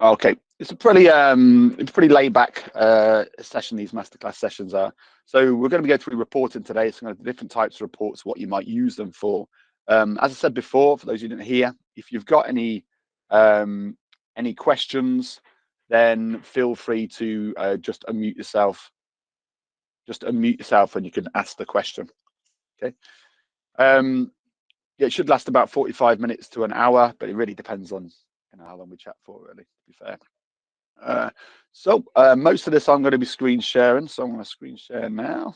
Okay, it's a pretty laid back session. These masterclass sessions are. So we're going to go through reporting today. So different types of reports, what you might use them for. As I said before, for those who didn't hear, if you've got any questions, then feel free to just unmute yourself. Just unmute yourself and you can ask the question. Okay. Yeah, it should last about 45 minutes to an hour, but it really depends on how long we chat for, really, to be fair. Most of this I'm going to be screen sharing, so I'm going to screen share now.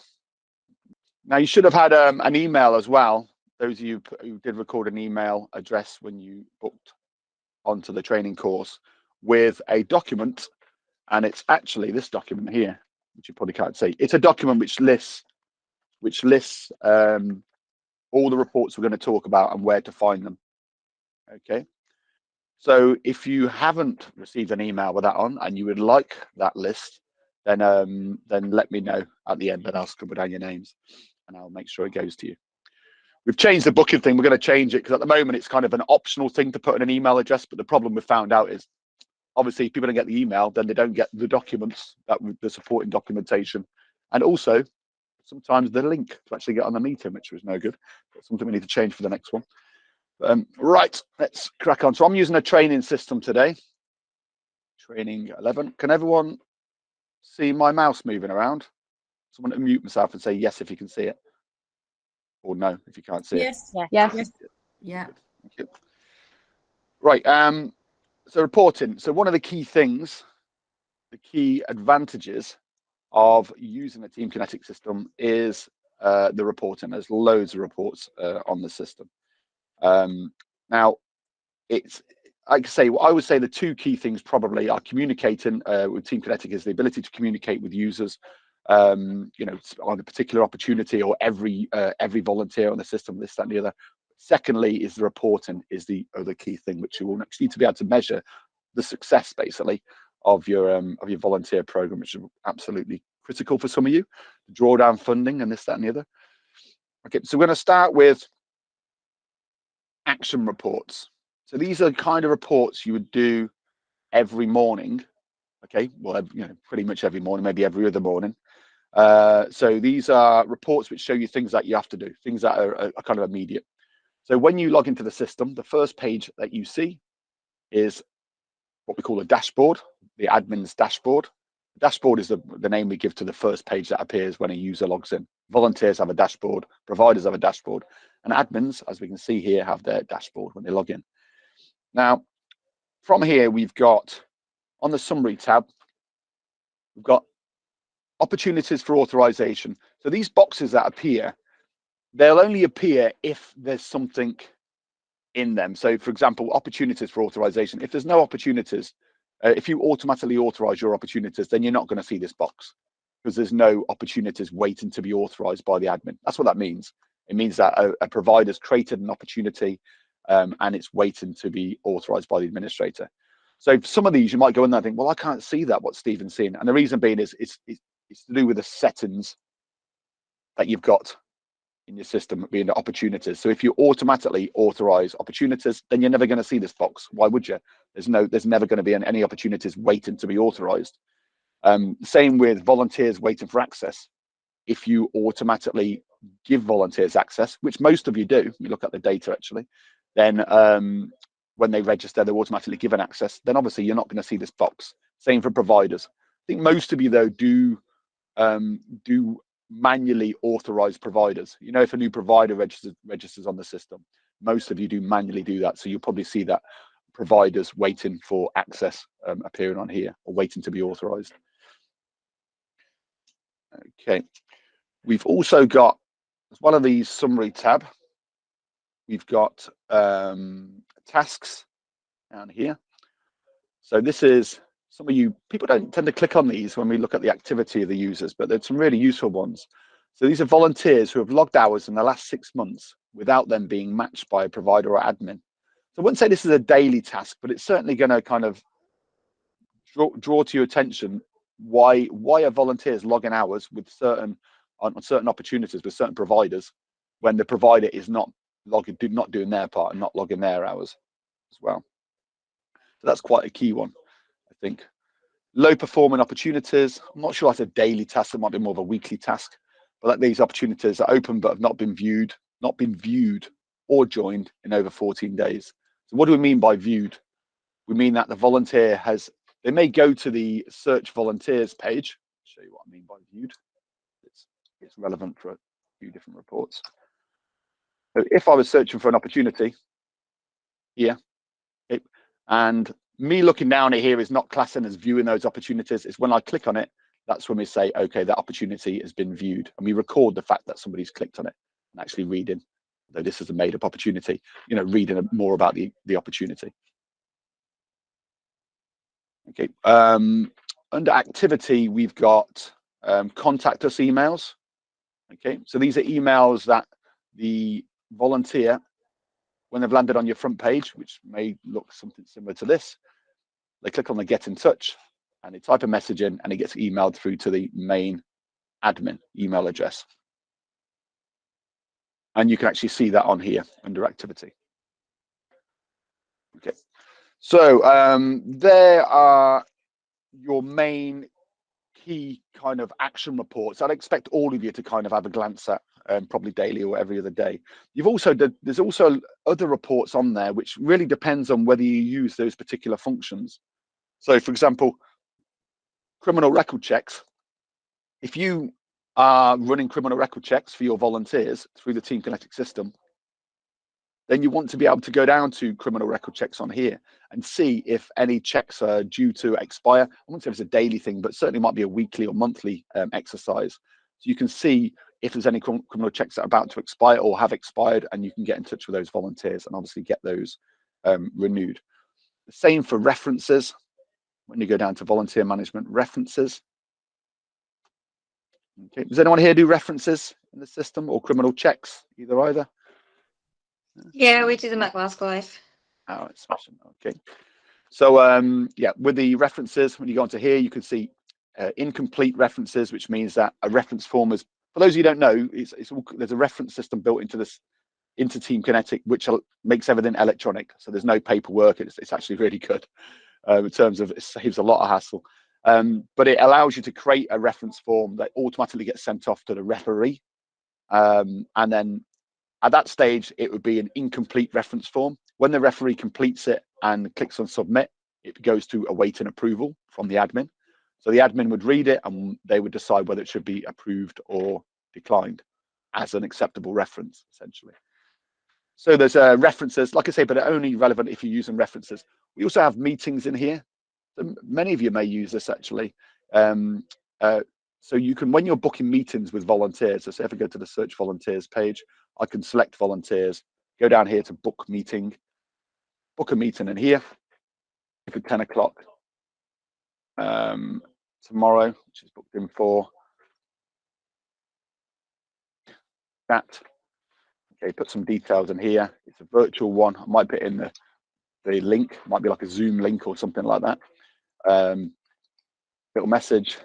Now, you should have had an email as well. Those of you who did record an email address when you booked onto the training course with a document, and it's actually this document here, which you probably can't see. It's a document which lists all the reports we're going to talk about and where to find them. Okay. So if you haven't received an email with that on and you would like that list, then let me know at the end and I'll scribble down your names and I'll make sure it goes to you. We've changed the booking thing. We're going to change it because at the moment it's kind of an optional thing to put in an email address. But the problem we've found out is obviously if people don't get the email, then they don't get the documents, the supporting documentation. And also sometimes the link to actually get on the meeting, which was no good. That's something we need to change for the next one. Right, let's crack on. So I'm using a training system today. Training 11. Can everyone see my mouse moving around? Someone unmute themselves and say yes if you can see it, or no if you can't see it. Yes. Yeah. Thank you. Right. So reporting. So one of the key things, the key advantages of using a TeamKinetic system is the reporting. There's loads of reports on the system. Now, I would say the two key things probably are communicating with TeamKinetic is the ability to communicate with users, on a particular opportunity or every volunteer on the system, this, that, and the other. Secondly, is the reporting is the other key thing, which you will actually need to be able to measure the success basically of your volunteer program, which is absolutely critical for some of you, the drawdown funding and this, that, and the other. Okay, so we're going to start with action reports. So these are the kind of reports you would do every morning. Okay, well, pretty much every morning, maybe every other morning. So these are reports which show you things that you have to do, things that are kind of immediate. So when you log into the system, the first page that you see is what we call a dashboard, the admin's dashboard. The dashboard is the name we give to the first page that appears when a user logs in. Volunteers have a dashboard, providers have a dashboard, and admins, as we can see here, have their dashboard when they log in. Now, from here, we've got, on the summary tab, we've got opportunities for authorization. So these boxes that appear, they'll only appear if there's something in them. So for example, opportunities for authorization. If there's no opportunities, if you automatically authorize your opportunities, then you're not going to see this box because there's no opportunities waiting to be authorized by the admin. That's what that means. It means that a provider's created an opportunity and it's waiting to be authorized by the administrator. So some of these you might go in there and think, well, I can't see that, what Stephen's seeing. And the reason being is it's to do with the settings that you've got in your system being the opportunities. So if you automatically authorize opportunities, then you're never going to see this box. Why would you? There's never going to be any opportunities waiting to be authorized. Same with volunteers waiting for access. If you automatically give volunteers access, which most of you do, you look at the data actually, then when they register, they're automatically given access. Then obviously you're not going to see this box. Same for providers. I think most of you though do manually authorize providers. If a new provider registers on the system, most of you do manually do that. So you'll probably see that providers waiting for access appearing on here or waiting to be authorized. Okay, we've also got, as one of these summary tab, we've got tasks down here. So this is, some of you people don't tend to click on these when we look at the activity of the users, but there's some really useful ones. So these are volunteers who have logged hours in the last 6 months without them being matched by a provider or admin. So I wouldn't say this is a daily task, but it's certainly going to kind of draw to your attention why are volunteers logging hours with certain opportunities with certain providers when the provider is not doing their part and not logging their hours as well. So that's quite a key one. think. Low performing opportunities. I'm not sure that's a daily task. It might be more of a weekly task. But like these opportunities are open but have not been viewed or joined in over 14 days. So what do we mean by viewed? We mean that the volunteer they may go to the search volunteers page. I'll show you what I mean by viewed. It's relevant for a few different reports. So if I was searching for an opportunity here, okay, and me looking down at here is not classing as viewing those opportunities. It's when I click on it, that's when we say, okay, that opportunity has been viewed. And we record the fact that somebody's clicked on it and actually reading, though this is a made up opportunity, reading more about the opportunity. Okay. Under activity, we've got contact us emails. Okay. So these are emails that the volunteer, when they've landed on your front page, which may look something similar to this, they click on the get in touch and they type a message in and it gets emailed through to the main admin email address. And you can actually see that on here under activity. Okay. So there are your main key kind of action reports. I'd expect all of you to kind of have a glance at probably daily or every other day. There's also other reports on there, which really depends on whether you use those particular functions. So for example, criminal record checks. If you are running criminal record checks for your volunteers through the TeamKinetic system, then you want to be able to go down to criminal record checks on here and see if any checks are due to expire. I wouldn't say it's a daily thing, but certainly might be a weekly or monthly exercise. So you can see if there's any criminal checks that are about to expire or have expired, and you can get in touch with those volunteers and obviously get those renewed. The same for references. When you go down to volunteer management references. Okay. Does anyone here do references in the system or criminal checks, either? Yeah, we do them at Masterclasses. Oh, it's smashing. Okay. So yeah, with the references, when you go onto here, you can see incomplete references, which means that a reference form is, for those of you who don't know, there's a reference system built into TeamKinetic, which makes everything electronic. So there's no paperwork. It's actually really good in terms of it saves a lot of hassle. But it allows you to create a reference form that automatically gets sent off to the referee. And then at that stage, it would be an incomplete reference form. When the referee completes it and clicks on submit, it goes to awaiting approval from the admin. So the admin would read it and they would decide whether it should be approved or declined as an acceptable reference, essentially. So there's references, like I say, but they're only relevant if you're using references. We also have meetings in here. So many of you may use this actually. So you can, when you're booking meetings with volunteers, so say if I go to the search volunteers page, I can select volunteers, go down here to book meeting, book a meeting in here for 10 o'clock tomorrow, which is booked in for that. Okay, put some details in here. It's a virtual one. I might put in the link, it might be like a Zoom link or something like that. Little message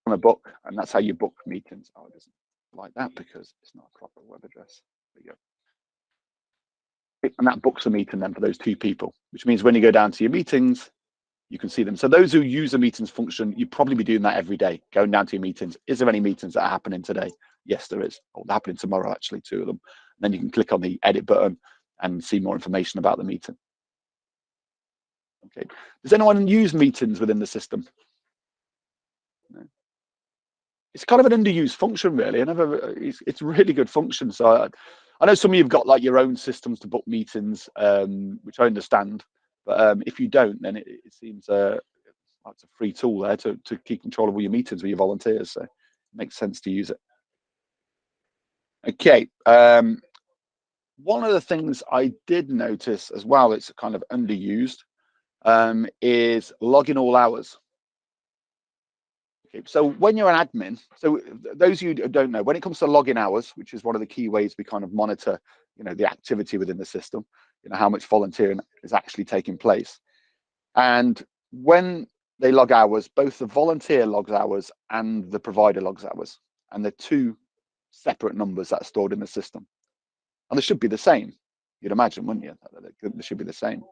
on a book, and that's how you book meetings. Oh, it doesn't like that because it's not a proper web address. There you go. And that books a meeting then for those two people, which means when you go down to your meetings, you can see them. So those who use the meetings function, you'd probably be doing that every day, going down to your meetings. Is there any meetings that are happening today? Yes, there is. Oh, they're happening tomorrow, actually, 2 of them. And then you can click on the edit button and see more information about the meeting. Okay. Does anyone use meetings within the system? No. It's kind of an underused function, really. It's a really good function. So I know some of you've got like your own systems to book meetings, which I understand. But if you don't, then it seems like it's a free tool there to keep control of all your meetings with your volunteers. So it makes sense to use it. Okay. One of the things I did notice as well, it's kind of underused, is login all hours. Okay, so when you're an admin, so those of you who don't know, when it comes to login hours, which is one of the key ways we kind of monitor, the activity within the system, how much volunteering is actually taking place. And when they log hours, both the volunteer logs hours and the provider logs hours, and they're 2 separate numbers that are stored in the system. And they should be the same, you'd imagine, wouldn't you? They should be the same.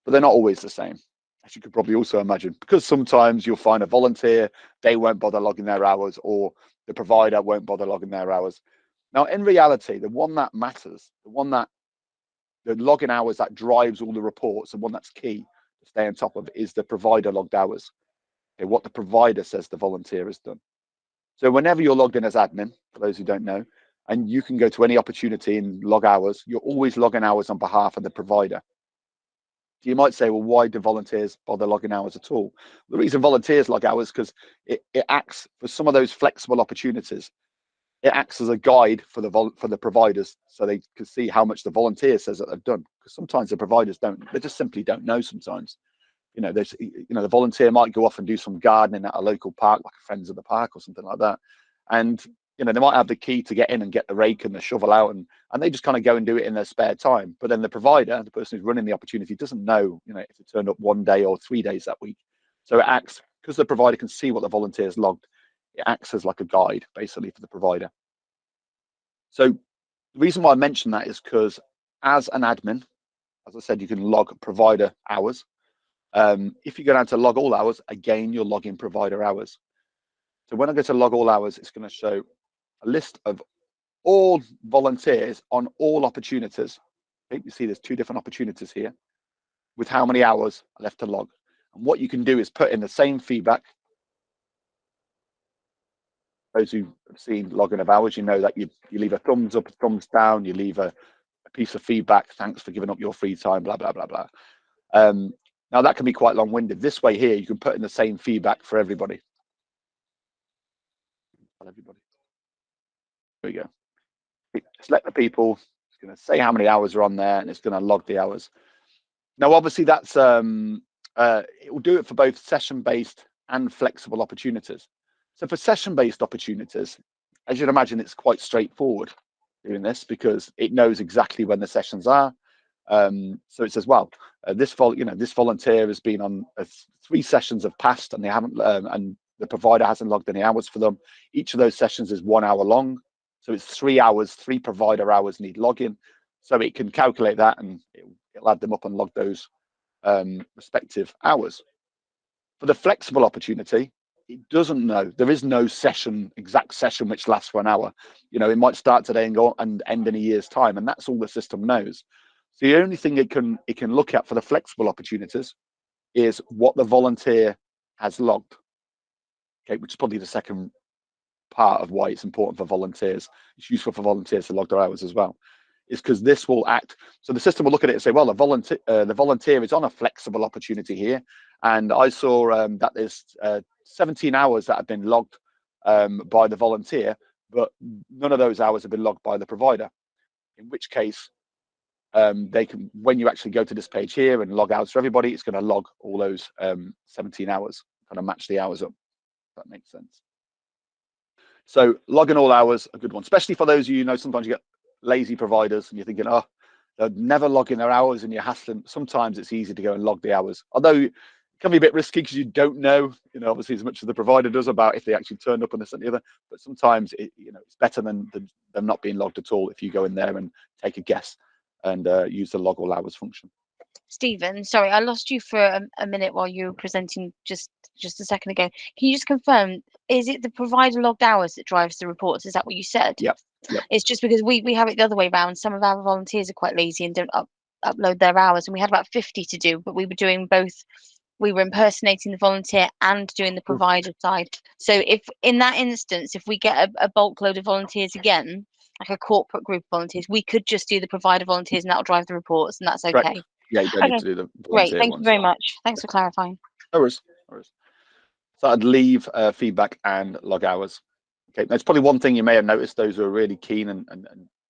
but they're not always the same, as you could probably also imagine, because sometimes you'll find a volunteer, they won't bother logging their hours, or the provider won't bother logging their hours. Now, in reality, the one that matters, the login hours that drives all the reports, and one that's key to stay on top of, is the provider logged hours. Okay, what the provider says the volunteer has done. So whenever you're logged in as admin, for those who don't know, and you can go to any opportunity and log hours, you're always logging hours on behalf of the provider. You might say, well, why do volunteers bother logging hours at all? The reason volunteers log hours because it acts for some of those flexible opportunities. It acts as a guide for the providers, so they can see how much the volunteer says that they've done. Because sometimes the providers don't; they just simply don't know. Sometimes, the volunteer might go off and do some gardening at a local park, like a Friends of the Park or something like that, and they might have the key to get in and get the rake and the shovel out, and they just kind of go and do it in their spare time. But then the provider, the person who's running the opportunity, doesn't know, if it turned up 1 day or 3 days that week. So it acts, because the provider can see what the volunteers logged, it acts as like a guide basically for the provider. So the reason why I mention that is because as an admin, as I said, you can log provider hours. If you go down to log all hours, again, you'll log in provider hours. So when I go to log all hours, it's going to show a list of all volunteers on all opportunities. Okay, you see there's 2 different opportunities here with how many hours are left to log. And what you can do is put in the same feedback. Those who have seen logging of hours, you know that you leave a thumbs up, a thumbs down, you leave a piece of feedback, thanks for giving up your free time, blah, blah, blah, blah. Now that can be quite long-winded. This way here, you can put in the same feedback for everybody. There we go. Select the people, it's going to say how many hours are on there, and it's going to log the hours. Now, obviously, that's it will do it for both session-based and flexible opportunities. So for session-based opportunities, as you'd imagine, it's quite straightforward doing this because it knows exactly when the sessions are. So it says, well, this volunteer has been on 3 sessions have passed, and they haven't, and the provider hasn't logged any hours for them. Each of those sessions is 1 hour long, so it's 3 hours. 3 provider hours need login, so it can calculate that and it'll add them up and log those respective hours. For the flexible opportunity, it doesn't know. There is no exact session which lasts for an hour. It might start today and go and end in a year's time, and that's all the system knows. So the only thing it can look at for the flexible opportunities is what the volunteer has logged. Okay, which is probably the second part of why it's important for volunteers. It's useful for volunteers to log their hours as well. Is because this will act. So the system will look at it and say, well, the volunteer is on a flexible opportunity here, and I saw that there's 17 hours that have been logged by the volunteer, but none of those hours have been logged by the provider. In which case, they can, when you actually go to this page here and log hours for everybody, it's going to log all those 17 hours, kind of match the hours up. If that makes sense. So logging all hours, a good one, especially for those of you, sometimes you get lazy providers and you're thinking, oh, they're never logging their hours and you're hassling. Sometimes it's easy to go and log the hours, although it can be a bit risky because you don't know, obviously as much as the provider does about if they actually turned up on this and the other. But sometimes it's better than them not being logged at all if you go in there and take a guess and use the log all hours function. Stephen, sorry, I lost you for a minute while you were presenting just a second ago. Can you just confirm, is it the provider logged hours that drives the reports? Is that what you said? Yep. It's just because we have it the other way around. Some of our volunteers are quite lazy and don't upload their hours, and we had about 50 to do, but we were doing both. We were impersonating the volunteer and doing the provider side. So if in that instance, if we get a bulk load of volunteers again, like a corporate group of volunteers, we could just do the provider volunteers and that'll drive the reports, and that's okay. Correct. Yeah, you don't need to do the Great, thank ones. you very much. Thanks for clarifying. No worries. So I'd leave feedback and log hours. Okay, there's probably one thing you may have noticed, those who are really keen and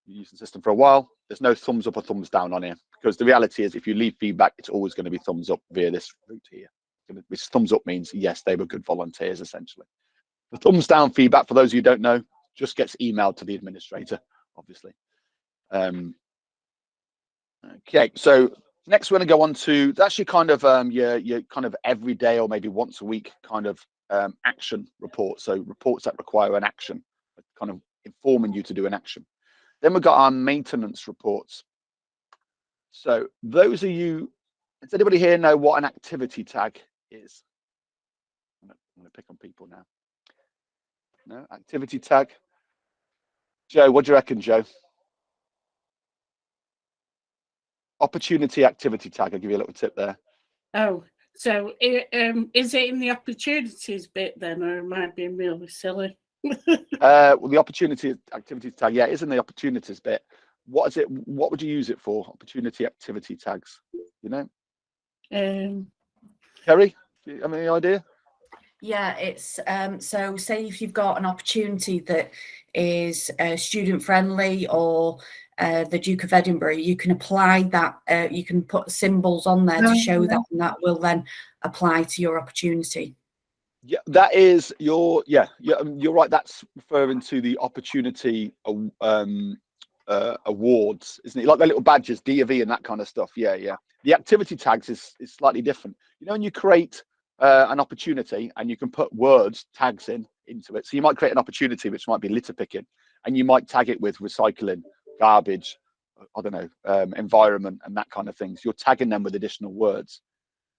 using the system for a while, there's no thumbs up or thumbs down on here, because the reality is if you leave feedback, it's always going to be thumbs up via this route here. Which thumbs up means, yes, they were good volunteers, essentially. The thumbs down feedback, for those of you who don't know, just gets emailed to the administrator, obviously. Okay, so next we're going to go on to, that's your kind of your kind of every day or maybe once a week kind of action reports. So reports that require an action, kind of informing you to do an action. Then we've got our maintenance reports. So those of you Does anybody here know what an activity tag is? I'm going to pick on people now. No, activity tag. Joe, what do you reckon, Joe? Opportunity activity tag. I'll give you a little tip there. Oh, so is it in the opportunities bit then, or am I being really silly? Well, the opportunity activity tag, yeah, it is in the opportunities bit. What is it? What would you use it for? Opportunity activity tags. You know, Kerry, do you have any idea? Yeah, it's so say if you've got an opportunity that is student friendly, or the Duke of Edinburgh, you can apply that, you can put symbols on there to show that, and that will then apply to your opportunity. Yeah, that is your you're right. That's referring to the opportunity awards, isn't it? Like the little badges, D of E and that kind of stuff. Yeah, yeah. The activity tags is slightly different. You know, when you create an opportunity and you can put words tags into it. So you might create an opportunity which might be litter picking, and you might tag it with recycling, garbage, I don't know, environment and that kind of things. You're tagging them with additional words.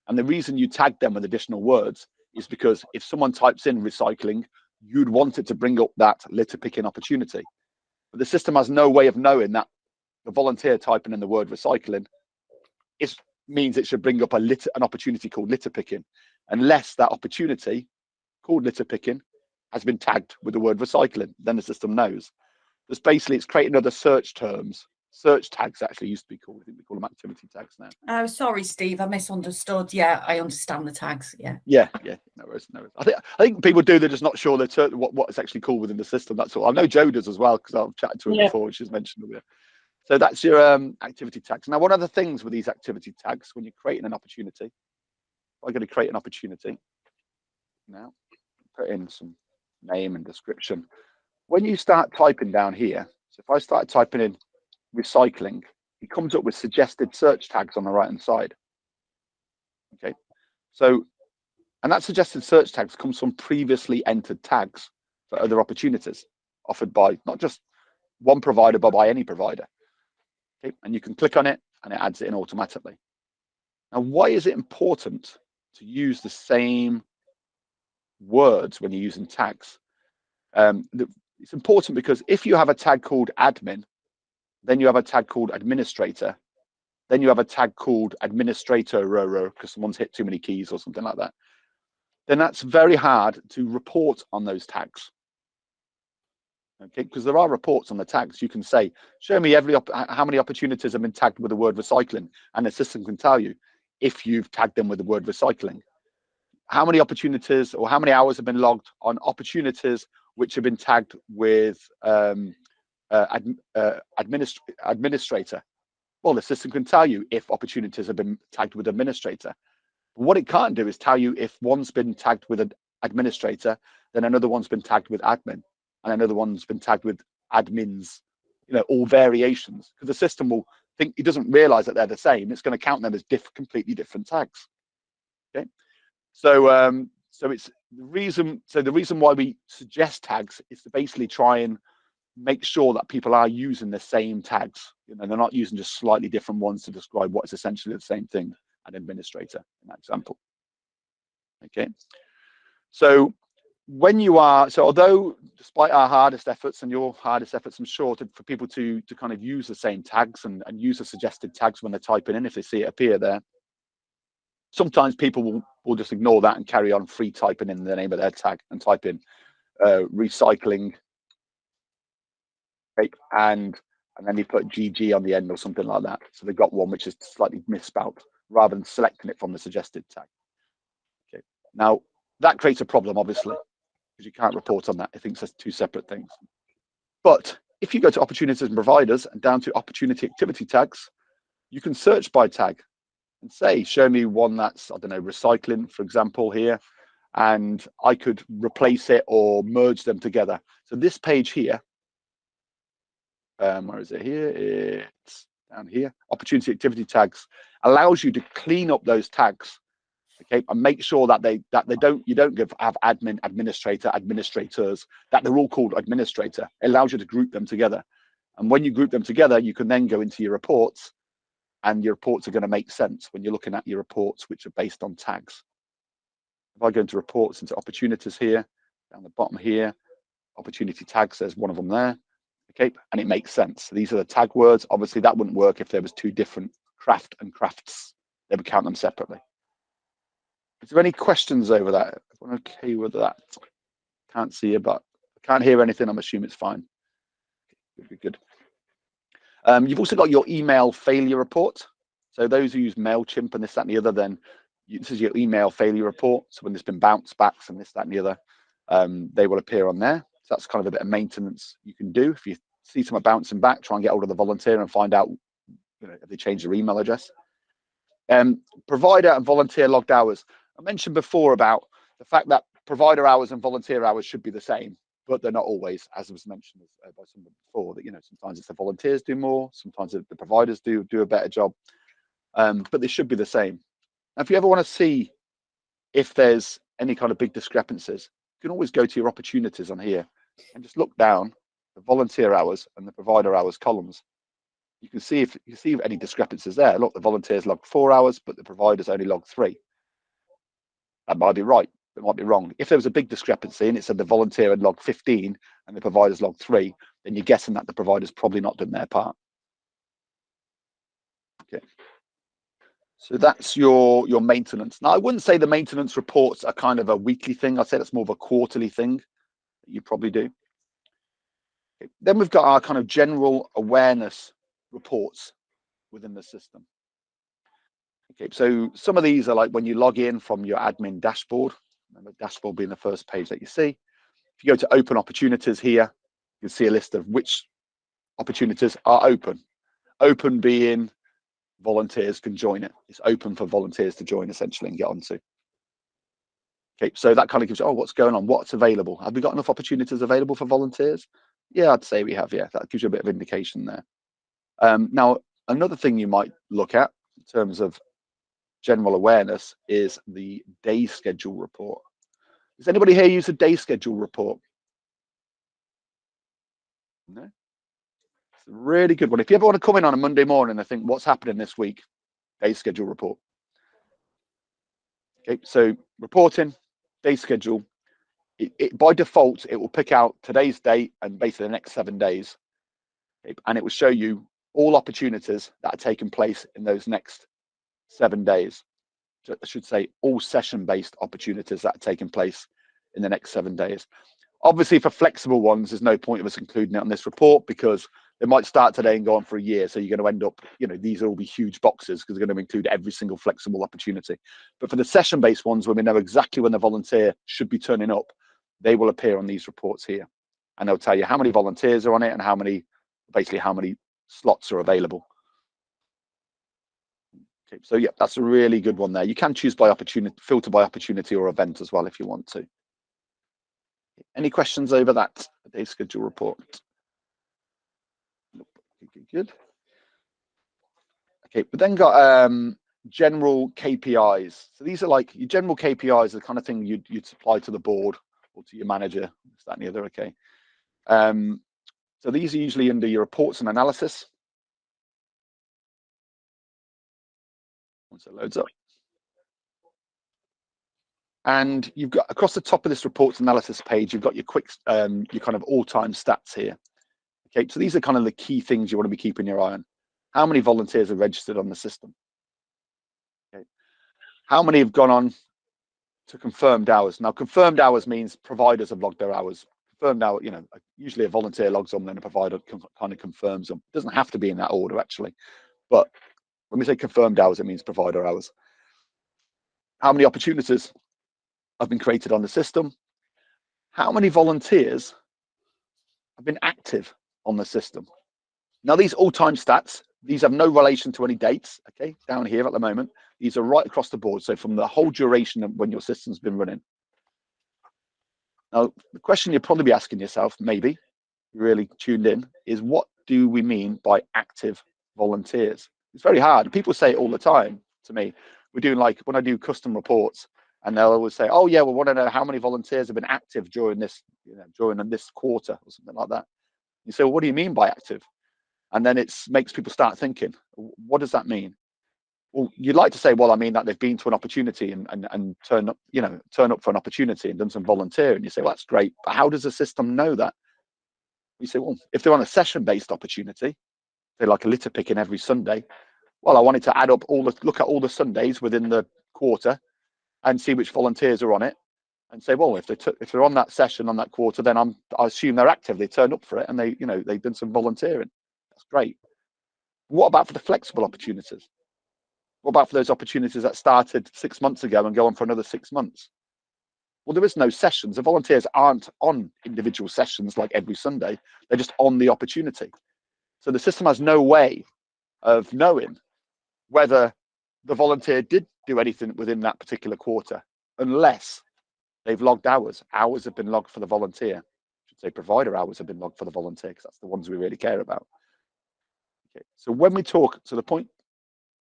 And the reason you tag them with additional words is because if someone types in recycling, you'd want it to bring up that litter picking opportunity. But the system has no way of knowing that the volunteer typing in the word recycling means it should bring up an opportunity called litter picking, unless that opportunity called litter picking has been tagged with the word recycling. Then the system knows. It's basically, it's creating other search terms. Search tags actually used to be called. I think we call them activity tags now. Oh, sorry, Steve, I misunderstood. Yeah, I understand the tags. Yeah. Yeah. No worries. I think people do. They're just not sure what is actually called within the system. That's all. I know Joe does as well, because I've chatted to her before, and she's mentioned it. So that's your activity tags. Now, one of the things with these activity tags, when you're creating an opportunity, I'm going to create an opportunity now. Put in some name and description. When you start typing down here, so if I start typing in recycling, it comes up with suggested search tags on the right hand side. Okay, so, and that suggested search tags comes from previously entered tags for other opportunities offered by not just one provider, but by any provider. Okay, and you can click on it and it adds it in automatically. Now, why is it important to use the same words when you're using tags? It's important because if you have a tag called admin, then you have a tag called administrator, then you have a tag called administrator because someone's hit too many keys or something like that, then that's very hard to report on those tags. Okay, because there are reports on the tags. You can say, show me how many opportunities have been tagged with the word recycling, and the system can tell you if you've tagged them with the word recycling. How many opportunities or how many hours have been logged on opportunities which have been tagged with administrator? Well, the system can tell you if opportunities have been tagged with administrator. But what it can't do is tell you if one's been tagged with an administrator, then another one's been tagged with admin, and another one's been tagged with admins, all variations, because the system will think, it doesn't realize that they're the same. It's going to count them as completely different tags. Okay, so it's the reason. So the reason why we suggest tags is to basically try and make sure that people are using the same tags. They're not using just slightly different ones to describe what is essentially the same thing. An administrator in that example. Okay, so when you are, so although despite our hardest efforts and your hardest efforts, I'm sure, for people to kind of use the same tags and use the suggested tags when they're typing in, if they see it appear there, sometimes people will just ignore that and carry on free typing in the name of their tag and type in recycling, and then they put GG on the end or something like that. So they've got one which is slightly misspelled rather than selecting it from the suggested tag. Okay, now that creates a problem, obviously, because you can't report on that. It thinks there's two separate things. But if you go to opportunities and providers and down to opportunity activity tags, you can search by tag and say, show me one that's, I don't know, recycling, for example, here, and I could replace it or merge them together. So this page here, where is it here? It's down here. Opportunity activity tags allows you to clean up those tags, okay, and make sure that you don't have admin, administrator, administrators, that they're all called administrator. It allows you to group them together, and when you group them together, you can then go into your reports and your reports are going to make sense when you're looking at your reports, which are based on tags. If I go into reports, into opportunities here, down the bottom here, opportunity tags, there's one of them there. Okay, and it makes sense. So these are the tag words. Obviously, that wouldn't work if there was two different craft and crafts. They would count them separately. Is there any questions over that? Everyone okay with that? Can't see you, but I can't hear anything. I'm assuming it's fine. Good. You've also got your email failure report. So those who use MailChimp and this, that, and the other, then this is your email failure report. So when there's been bounce backs and this, that, and the other, they will appear on there. So that's kind of a bit of maintenance you can do. If you see someone bouncing back, try and get hold of the volunteer and find out, if they change their email address. Provider and volunteer logged hours. I mentioned before about the fact that provider hours and volunteer hours should be the same, but they're not always, as was mentioned by someone before, that sometimes it's the volunteers do more, sometimes the providers do a better job, but they should be the same. Now, if you ever want to see if there's any kind of big discrepancies, you can always go to your opportunities on here and just look down the volunteer hours and the provider hours columns. You can see if any discrepancies there. Look, the volunteers logged 4 hours, but the providers only logged 3. That might be right. It might be wrong. If there was a big discrepancy and it said the volunteer had logged 15 and the providers logged 3, then you're guessing that the provider's probably not done their part. Okay. So that's your maintenance. Now, I wouldn't say the maintenance reports are kind of a weekly thing. I'd say that's more of a quarterly thing that you probably do. Okay. Then we've got our kind of general awareness reports within the system. Okay, so some of these are like when you log in from your admin dashboard, and the dashboard being the first page that you see. If you go to open opportunities here, you'll see a list of which opportunities are open. Open being volunteers can join it. It's open for volunteers to join essentially and get onto. Okay, so that kind of gives you, what's going on? What's available? Have we got enough opportunities available for volunteers? Yeah, I'd say we have. Yeah, that gives you a bit of indication there. Now, another thing you might look at in terms of general awareness is the day schedule report. Does anybody here use a day schedule report? No? It's a really good one. If you ever want to come in on a Monday morning and think, what's happening this week? Day schedule report. Okay, so reporting, day schedule. By default, it will pick out today's date and basically the next 7 days. Okay, and it will show you all opportunities that are taking place in those next 7 days. I should say all session-based opportunities that are taking place in the next 7 days. Obviously, for flexible ones, there's no point of us including it on this report because they might start today and go on for a year. So you're going to end up, these will all be huge boxes because they're going to include every single flexible opportunity. But for the session-based ones, where we know exactly when the volunteer should be turning up, they will appear on these reports here. And they'll tell you how many volunteers are on it and how many slots are available. Okay, so yeah, that's a really good one there. You can choose by opportunity, filter by opportunity or event as well if you want to. Any questions over that day schedule report? Good. Okay, but then got general KPIs. So these are like your general KPIs, the kind of thing you'd supply to the board or to your manager, is that and the other. Okay. So these are usually under your reports and analysis. Once it loads up. And you've got across the top of this reports analysis page, you've got your quick, your kind of all-time stats here. Okay, so these are kind of the key things you want to be keeping your eye on. How many volunteers are registered on the system? Okay. How many have gone on to confirmed hours? Now, confirmed hours means providers have logged their hours. Confirmed hour, usually a volunteer logs on, then a provider kind of confirms them. It doesn't have to be in that order, actually. But when we say confirmed hours, it means provider hours. How many opportunities have been created on the system? How many volunteers have been active on the system? Now, these all-time stats, these have no relation to any dates, okay, down here at the moment. These are right across the board, so from the whole duration of when your system's been running. Now, the question you'll probably be asking yourself, maybe, you're really tuned in, is what do we mean by active volunteers? It's very hard. People say it all the time to me. We're doing like, when I do custom reports, and they'll always say, oh yeah, we want to know how many volunteers have been active during this, during this quarter or something like that. You say, well, what do you mean by active? And then it makes people start thinking, what does that mean? Well, you'd like to say, well, I mean that they've been to an opportunity and turn up, turn up for an opportunity and done some volunteering. You say, well, that's great, but how does the system know that? You say, well, if they're on a session-based opportunity, they're like a litter picking every Sunday. Well, I wanted to look at all the Sundays within the quarter and see which volunteers are on it, and say, well, if they're on that session on that quarter, then I assume they're active. They turned up for it, and they've done some volunteering. That's great. What about for the flexible opportunities? What about for those opportunities that started 6 months ago and go on for another 6 months? Well, there is no sessions. The volunteers aren't on individual sessions like every Sunday. They're just on the opportunity. So the system has no way of knowing whether the volunteer did do anything within that particular quarter, unless they've logged hours. Hours have been logged for the volunteer. I should say provider hours have been logged for the volunteer, because that's the ones we really care about. Okay. So when we talk to the point,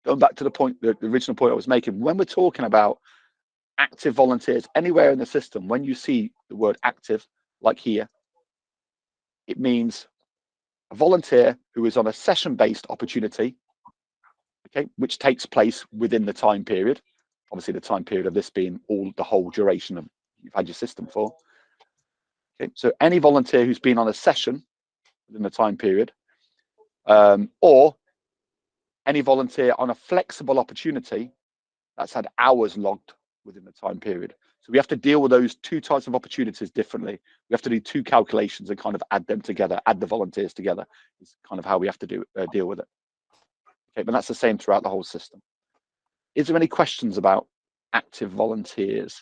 going back to the original point I was making, when we're talking about active volunteers anywhere in the system, when you see the word active, like here, it means a volunteer who is on a session-based opportunity, okay, which takes place within the time period. Obviously, the time period of this being the whole duration of you've had your system for. Okay, so any volunteer who's been on a session within the time period, or any volunteer on a flexible opportunity that's had hours logged within the time period. So we have to deal with those two types of opportunities differently. We have to do two calculations and kind of add them together, add the volunteers together. Is kind of how we have to deal with it. Okay, but that's the same throughout the whole system. Is there any questions about active volunteers?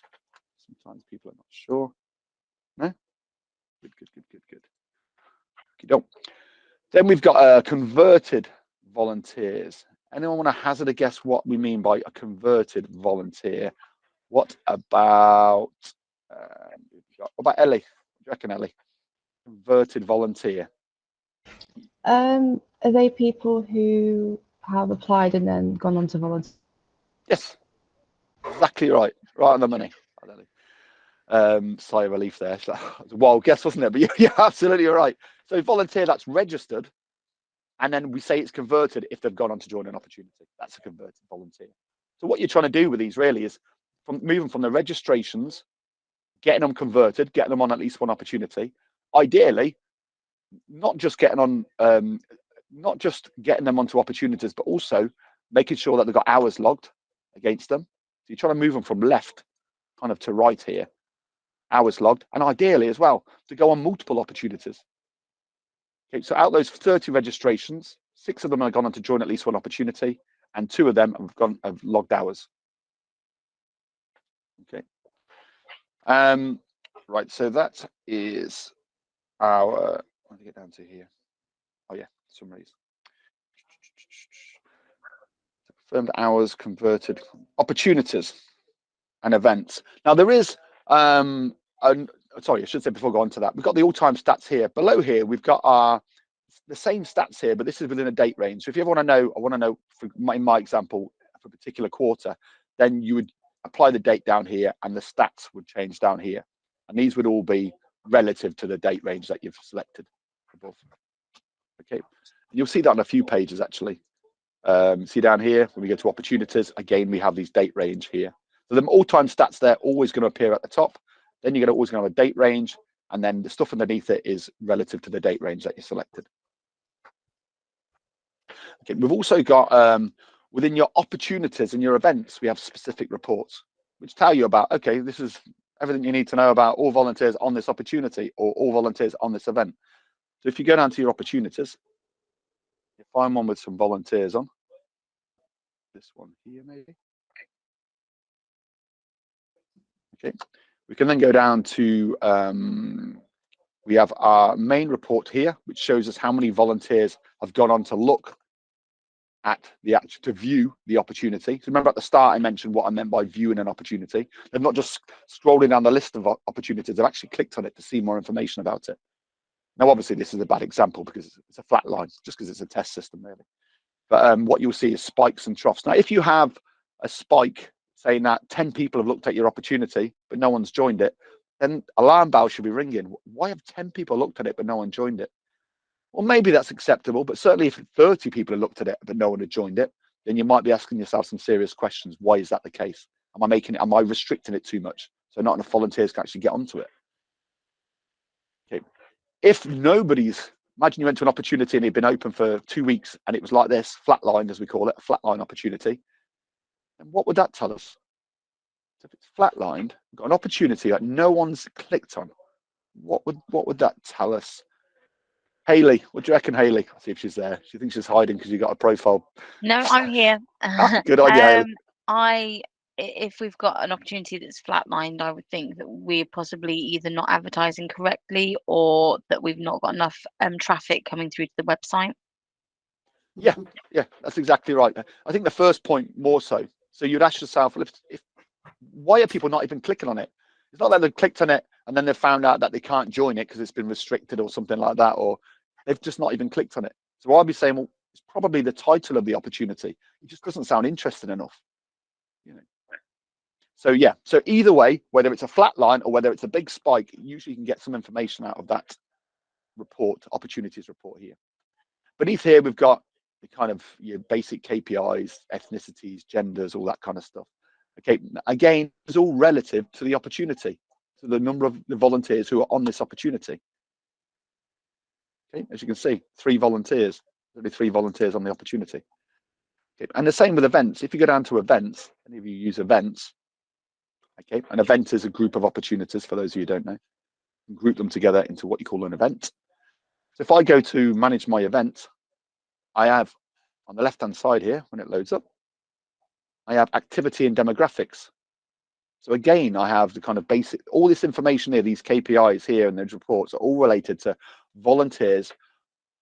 Sometimes people are not sure. No? Good. Okay, then we've got converted volunteers. Anyone want to hazard a guess what we mean by a converted volunteer? What about Ellie? What do you reckon, Ellie? Converted volunteer. Are they people who have applied and then gone on to volunteer? Yes, exactly right. Right on the money. Sigh of relief there. It's a wild guess, wasn't it? But you're absolutely right. So volunteer, that's registered, and then we say it's converted if they've gone on to join an opportunity. That's a converted volunteer. So what you're trying to do with these really is moving from the registrations, getting them converted, getting them on at least one opportunity. Ideally, not just getting them onto opportunities, but also making sure that they've got hours logged against them. So you're trying to move them from left kind of to right here, hours logged, and ideally as well to go on multiple opportunities. Okay, so out of those 30 registrations, 6 of them have gone on to join at least one opportunity, and 2 of them have logged hours. Okay. Right, so that is our, let me get down to here. Oh yeah, summaries. Confirmed hours, converted opportunities and events. Now there is, sorry, I should say before I go on to that, we've got the all-time stats here. Below here, we've got the same stats here, but this is within a date range. So if you ever want to know, I want to know, in my example, for a particular quarter, then you would apply the date down here and the stats would change down here. And these would all be relative to the date range that you've selected above. Okay, and you'll see that on a few pages actually. See down here, when we go to opportunities, again, we have these date range here. So the all-time stats there always going to appear at the top. Then you're always going to have a date range, and then the stuff underneath it is relative to the date range that you selected. Okay, we've also got within your opportunities and your events, we have specific reports which tell you about, okay, this is everything you need to know about all volunteers on this opportunity or all volunteers on this event. So if you go down to your opportunities, you find one with some volunteers on. This one here, maybe. Okay, we can then go down to, we have our main report here, which shows us how many volunteers have gone on to look at to view the opportunity. So remember at the start I mentioned what I meant by viewing an opportunity. They're not just scrolling down the list of opportunities, they've actually clicked on it to see more information about it. Now obviously this is a bad example because it's a flat line, just because it's a test system really. But what you'll see is spikes and troughs. Now if you have a spike saying that 10 people have looked at your opportunity but no one's joined it, then alarm bells should be ringing. Why have 10 people looked at it but no one joined it? Well, maybe that's acceptable, but certainly if 30 people have looked at it but no one had joined it, then you might be asking yourself some serious questions. Why is that the case? Am I restricting it too much? So not enough volunteers can actually get onto it. Okay. If imagine you went to an opportunity and it'd been open for 2 weeks and it was like this, flatlined as we call it, a flatline opportunity, then what would that tell us? So if it's flatlined, we've got an opportunity that no one's clicked on, what would that tell us? Haley, what do you reckon, Haley? I'll see if she's there. She thinks she's hiding because you got a profile. No, I'm here. Good idea, Haley. If we've got an opportunity that's flatlined, I would think that we're possibly either not advertising correctly or that we've not got enough traffic coming through to the website. Yeah, that's exactly right. I think the first point more so. So you'd ask yourself, why are people not even clicking on it? It's not that they've clicked on it and then they've found out that they can't join it because it's been restricted or something like that, or they've just not even clicked on it. So I'd be saying, well, it's probably the title of the opportunity. It just doesn't sound interesting enough. So yeah, so either way, whether it's a flat line or whether it's a big spike, usually you can get some information out of that report, opportunities report here. Beneath here, we've got the kind of your basic KPIs, ethnicities, genders, all that kind of stuff. Okay, again, it's all relative to the opportunity, to the number of the volunteers who are on this opportunity. Okay, as you can see, 3 volunteers, only 3 volunteers on the opportunity. Okay, and the same with events. If you go down to events, any of you use events, okay, an event is a group of opportunities, for those of you who don't know. You group them together into what you call an event. So if I go to manage my event, I have on the left-hand side here, when it loads up, I have activity and demographics. So again, I have the kind of basic, all this information here, these KPIs here and those reports are all related to volunteers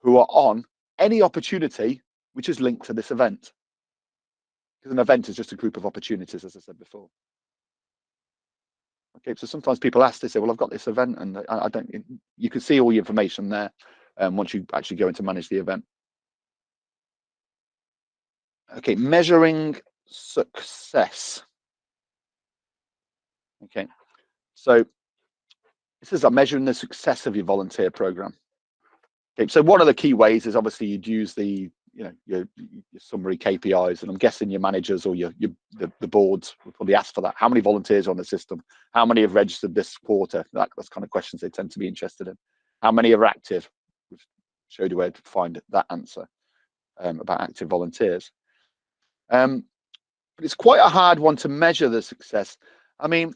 who are on any opportunity which is linked to this event. Because an event is just a group of opportunities, as I said before. Okay, so sometimes people ask, they say, well, I've got this event and I don't, you can see all the information there once you actually go in to manage the event. Okay, measuring success. Okay, so this is measuring the success of your volunteer program. Okay, so one of the key ways is obviously you'd use the your summary KPIs, and I'm guessing your managers or the boards will probably ask for that. How many volunteers are on the system? How many have registered this quarter? That's kind of questions they tend to be interested in. How many are active? We've showed you where to find that answer about active volunteers. But it's quite a hard one to measure the success. I mean,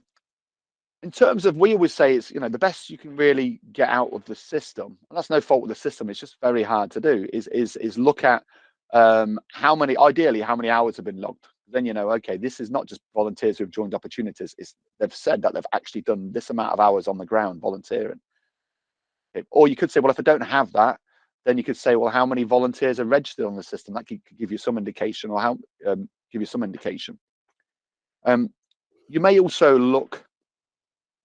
in terms of, we always say it's the best you can really get out of the system, and that's no fault with the system, it's just very hard to do, is look at ideally how many hours have been logged. Then okay, this is not just volunteers who have joined opportunities, they've said that they've actually done this amount of hours on the ground volunteering. Okay. Or you could say, well, if I don't have that, then you could say, well, how many volunteers are registered on the system? That could give you some indication, or how give you some indication. You may also look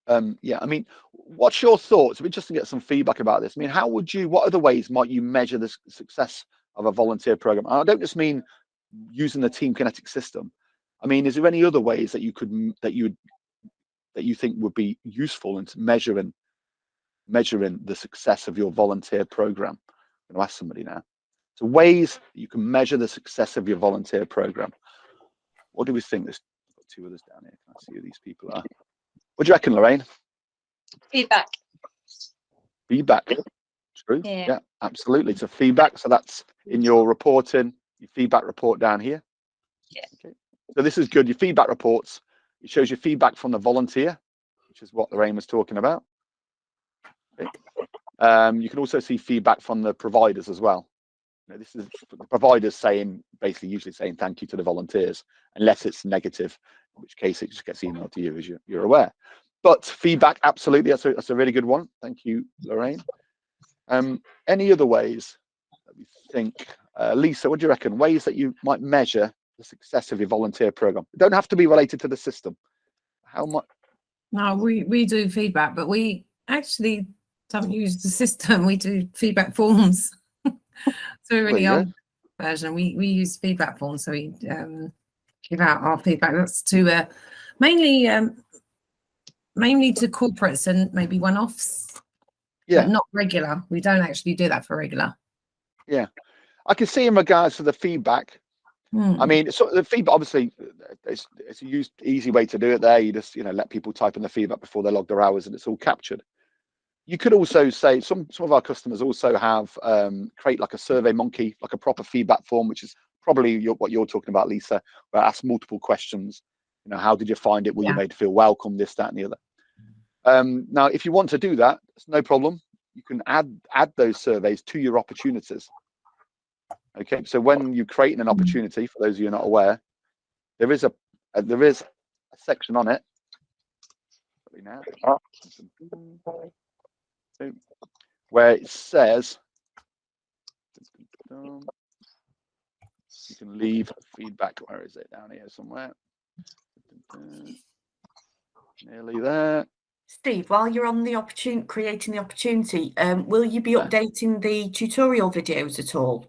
I mean, what's your thoughts? Just to get some feedback about this. I mean, what other ways might you measure the success of a volunteer program? And I don't just mean using the TeamKinetic system. I mean, is there any other ways that you think would be useful in measuring the success of your volunteer program? I'm going to ask somebody now. So ways that you can measure the success of your volunteer program. What do we think? There's 2 others down here. Can I see who these people are? What do you reckon, Lorraine? Feedback. Feedback. True. Yeah, absolutely. So feedback. So that's in your reporting, your feedback report down here. Yeah. Okay. So this is good. Your feedback reports. It shows you feedback from the volunteer, which is what Lorraine was talking about. Okay. You can also see feedback from the providers as well. This is the providers usually saying thank you to the volunteers, unless it's negative, in which case it just gets emailed to you, as you're aware. But feedback, absolutely, that's a really good one. Thank you, Lorraine. Any other ways that we think? Lisa, what do you reckon? Ways that you might measure the success of your volunteer program? It don't have to be related to the system. How much? No, we do feedback, but we actually don't use the system. We do feedback forms. So a really old version. We use feedback forms, so we give out our feedback. That's to mainly to corporates and maybe one-offs. Yeah. but not regular. We don't actually do that for regular. Yeah. I can see in regards to the feedback. I mean, so the feedback, obviously, it's a easy way to do it there. You just, let people type in the feedback before they log their hours and it's all captured. You could also say some of our customers also have create like a survey monkey, like a proper feedback form, which is probably what you're talking about, Lisa, where I ask multiple questions. How did you find it? Were you made to feel welcome? This, that, and the other. Now, if you want to do that, it's no problem. You can add those surveys to your opportunities. Okay, so when you're creating an opportunity, for those of you who are not aware, there is a section on it where it says you can leave feedback. Where is it? Down here somewhere. Nearly there. Steve, while you're on the creating the opportunity, will you be updating the tutorial videos at all?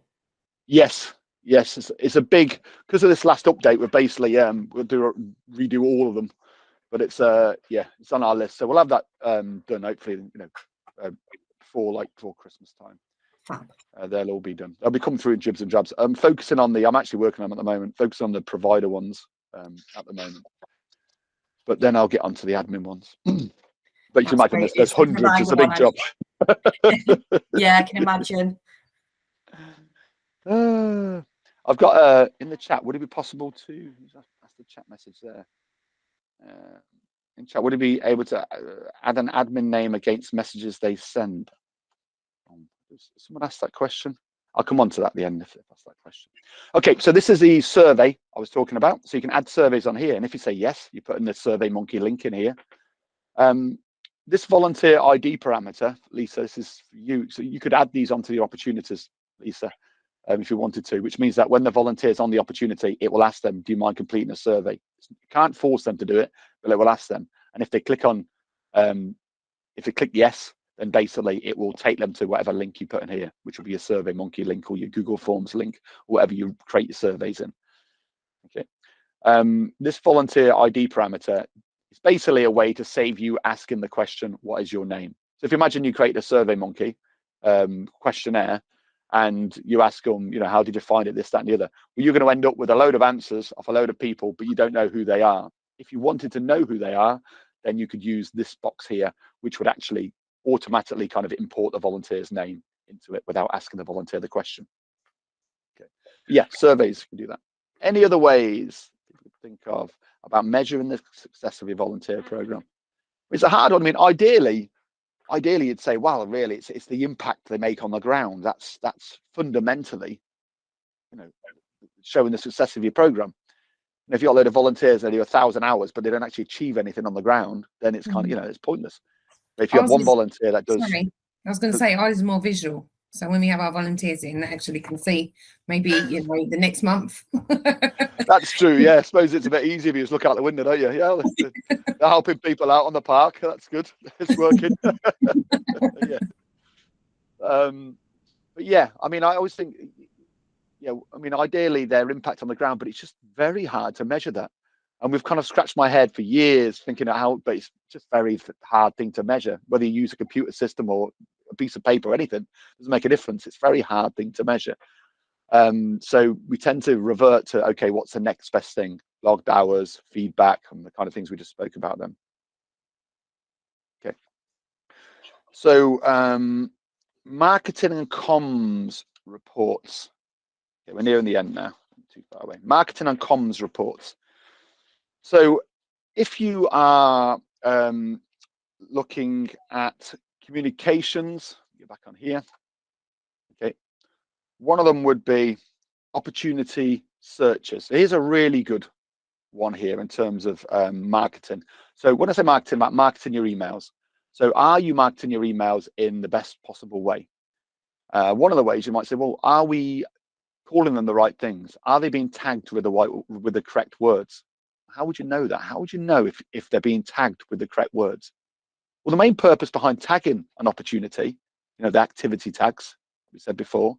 Yes, it's a big, because of this last update. We're basically we'll redo all of them, but it's it's on our list. So we'll have that done hopefully, before Christmas time. Fab. They'll all be done. They'll be coming through in jibs and jabs. I'm focusing on I'm actually working on them at the moment. Focusing on the provider ones at the moment, but then I'll get onto the admin ones. But you can imagine there's hundreds. It's a big job. Yeah, I can imagine. I've got in the chat. Would it be possible to? That's the chat message there. In chat, would it be able to add an admin name against messages they send? Someone asked that question. I'll come on to that at the end if that's that question. Okay, so this is the survey I was talking about. So you can add surveys on here, and if you say yes, you put in the Survey Monkey link in here. This volunteer ID parameter, Lisa, this is for you. So you could add these onto your opportunities, Lisa, if you wanted to, which means that when the volunteer's on the opportunity, it will ask them, do you mind completing a survey? You can't force them to do it, but it will ask them. And if they click on, if they click yes, then basically it will take them to whatever link you put in here, which will be a Survey Monkey link or your Google Forms link, or whatever you create your surveys in. Okay. This volunteer ID parameter is basically a way to save you asking the question, what is your name? So if you imagine you create a Survey Monkey questionnaire and you ask them, how did you find it, this, that, and the other? Well, you're going to end up with a load of answers off a load of people, but you don't know who they are. If you wanted to know who they are, then you could use this box here, which would actually automatically kind of import the volunteer's name into it without asking the volunteer the question. Okay. Yeah, surveys can do that. Any other ways you could think of about measuring the success of your volunteer program? It's a hard one. I mean, ideally you'd say, well, really, it's the impact they make on the ground. That's fundamentally, showing the success of your program. And if you've got a load of volunteers and they do 1,000 hours, but they don't actually achieve anything on the ground, then it's kind of, it's pointless. But if you have one volunteer that does. Sorry, I was going to say ours is more visual. So when we have our volunteers in, they actually can see maybe the next month. That's true. Yeah, I suppose it's a bit easier if you just look out the window, don't you? Yeah, they're helping people out on the park. That's good. It's working. Yeah. But yeah, I mean, I always think, I mean, ideally their impact on the ground, but it's just very hard to measure that. And we've kind of scratched my head for years thinking of how, but it's just very hard thing to measure. Whether you use a computer system or a piece of paper or anything, doesn't make a difference. It's a very hard thing to measure. So we tend to revert to, okay, what's the next best thing? Logged hours, feedback, and the kind of things we just spoke about then. Okay. So marketing and comms reports. Okay, we're nearing the end now. Not too far away. Marketing and comms reports. So if you are looking at communications, get back on here. Okay. One of them would be opportunity searches. So here's a really good one here in terms of marketing. So when I say marketing, about marketing your emails. So are you marketing your emails in the best possible way? One of the ways you might say, well, are we calling them the right things? Are they being tagged with the correct words? How would you know that? How would you know if they're being tagged with the correct words? Well, the main purpose behind tagging an opportunity, the activity tags we said before,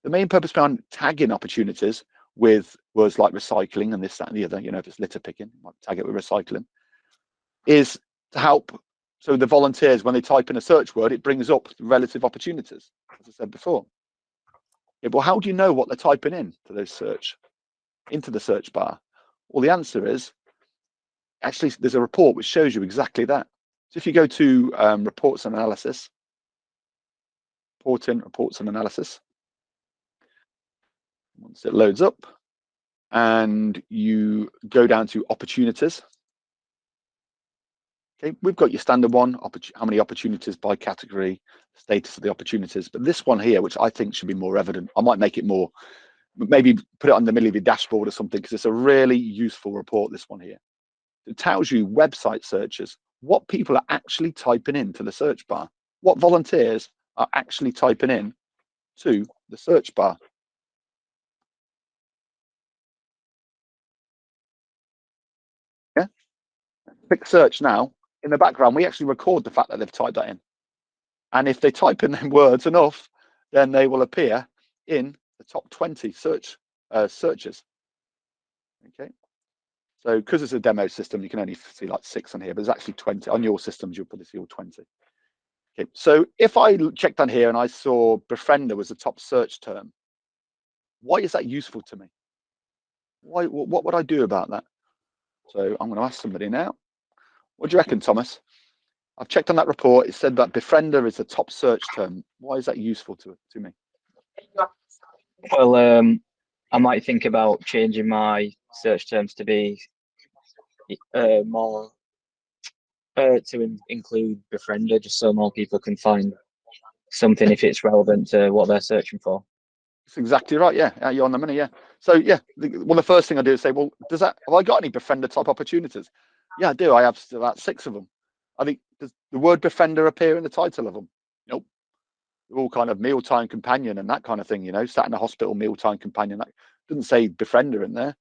the main purpose behind tagging opportunities with words like recycling and this, that, and the other, if it's litter picking, you might tag it with recycling, is to help so the volunteers, when they type in a search word, it brings up relative opportunities, as I said before. Yeah, well, how do you know what they're typing in to those into the search bar? Well, the answer is actually there's a report which shows you exactly that. So if you go to reports and analysis, reports and analysis, once it loads up, and you go down to opportunities. Okay, we've got your standard one, how many opportunities by category, status of the opportunities. But this one here, which I think should be more evident, I might make it more, maybe put it on the middle of your dashboard or something, because it's a really useful report, this one here. It tells you website searches, what people are actually typing into the search bar, what volunteers are actually typing in to the search bar. Yeah, click search now. In the background, we actually record the fact that they've typed that in. And if they type in them words enough, then they will appear in the top 20 searches. Okay. So because it's a demo system, you can only see like 6 on here, but there's actually 20. On your systems, you'll probably see all 20. Okay. So if I checked on here and I saw befriender was the top search term, why is that useful to me? Why? What would I do about that? So I'm going to ask somebody now. What do you reckon, Thomas? I've checked on that report. It said that befriender is the top search term. Why is that useful to me? Well, I might think about changing my search terms to be more to include befriender, just so more people can find something if it's relevant to what they're searching for. That's exactly right. Yeah, you're on the money. Yeah. So yeah, well, the first thing I do is say, well, have I got any befriender type opportunities? Yeah, I do. I have about 6 of them. I think, does the word befriender appear in the title of them? Nope. They're all kind of mealtime companion and that kind of thing, you know, sat in a hospital, mealtime companion. That doesn't say befriender in there.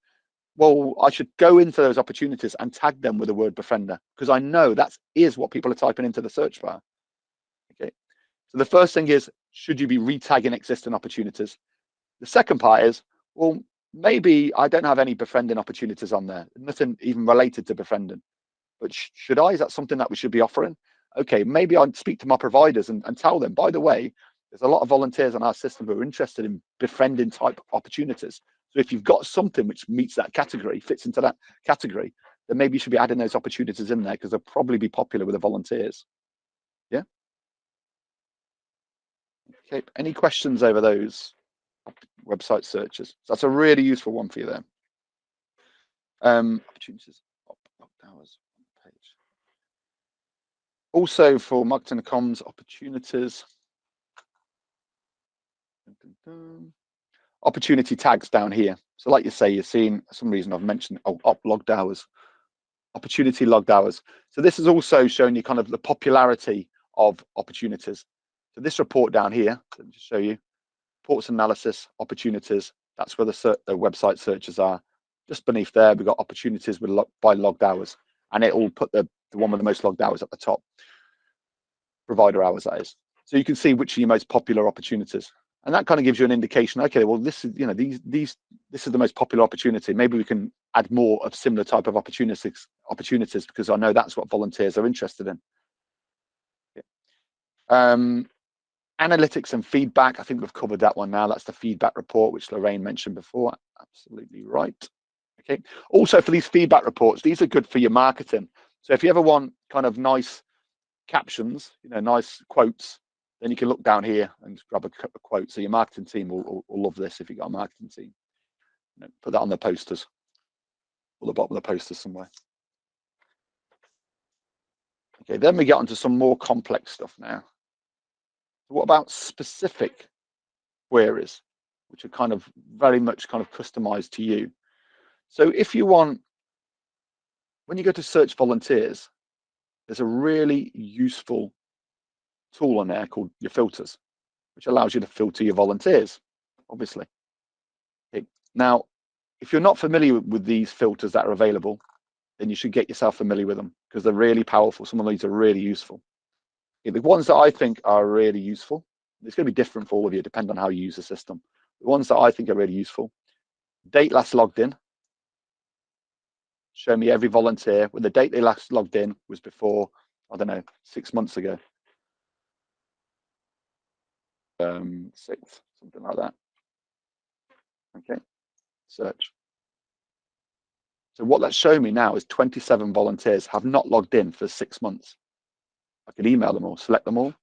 Well, I should go into those opportunities and tag them with the word befriender, because I know that is what people are typing into the search bar. Okay. So the first thing is, should you be retagging existing opportunities? The second part is, well, maybe I don't have any befriending opportunities on there, nothing even related to befriending. But should I? Is that something that we should be offering? Okay, maybe I'd speak to my providers and tell them, by the way, there's a lot of volunteers on our system who are interested in befriending type opportunities. So if you've got something which meets that category, fits into that category, then maybe you should be adding those opportunities in there, because they'll probably be popular with the volunteers. Yeah. Okay. Any questions over those website searches? So that's a really useful one for you then. Opportunities. Hours page. Also for marketing and comms opportunities. Opportunity tags down here. So like you say, you're seeing, for some reason I've mentioned logged hours, opportunity logged hours. So this is also showing you kind of the popularity of opportunities. So this report down here, let me just show you, reports analysis, opportunities. That's where the website searches are. Just beneath there, we've got opportunities with by logged hours, and it will put the one with the most logged hours at the top. Provider hours, that is. So you can see which are your most popular opportunities, and that kind of gives you an indication. Okay, well, this is, you know, this is the most popular opportunity. Maybe we can add more of similar type of opportunities because I know that's what volunteers are interested in. Yeah. Analytics and feedback. I think we've covered that one now. That's the feedback report, which Lorraine mentioned before. Absolutely right. Okay. Also, for these feedback reports, these are good for your marketing. So if you ever want kind of nice captions, you know, nice quotes, then you can look down here and grab a quote. So your marketing team will love this if you've got a marketing team. You know, put that on the posters or the bottom of the posters somewhere. Okay, then we get onto some more complex stuff now. What about specific queries, which are kind of very much kind of customized to you? So if you want, when you go to search volunteers, there's a really useful tool on there called your filters, which allows you to filter your volunteers, obviously. Okay. Now, if you're not familiar with these filters that are available, then you should get yourself familiar with them, because they're really powerful. Some of these are really useful. Okay, the ones that I think are really useful, it's going to be different for all of you, depending on how you use the system. The ones that I think are really useful: date last logged in. Show me every volunteer when the date they last logged in was before I don't know, 6 months ago. 6, something like that. Okay, search. So what that's showing me now is 27 volunteers have not logged in for 6 months. I could email them all, select them all,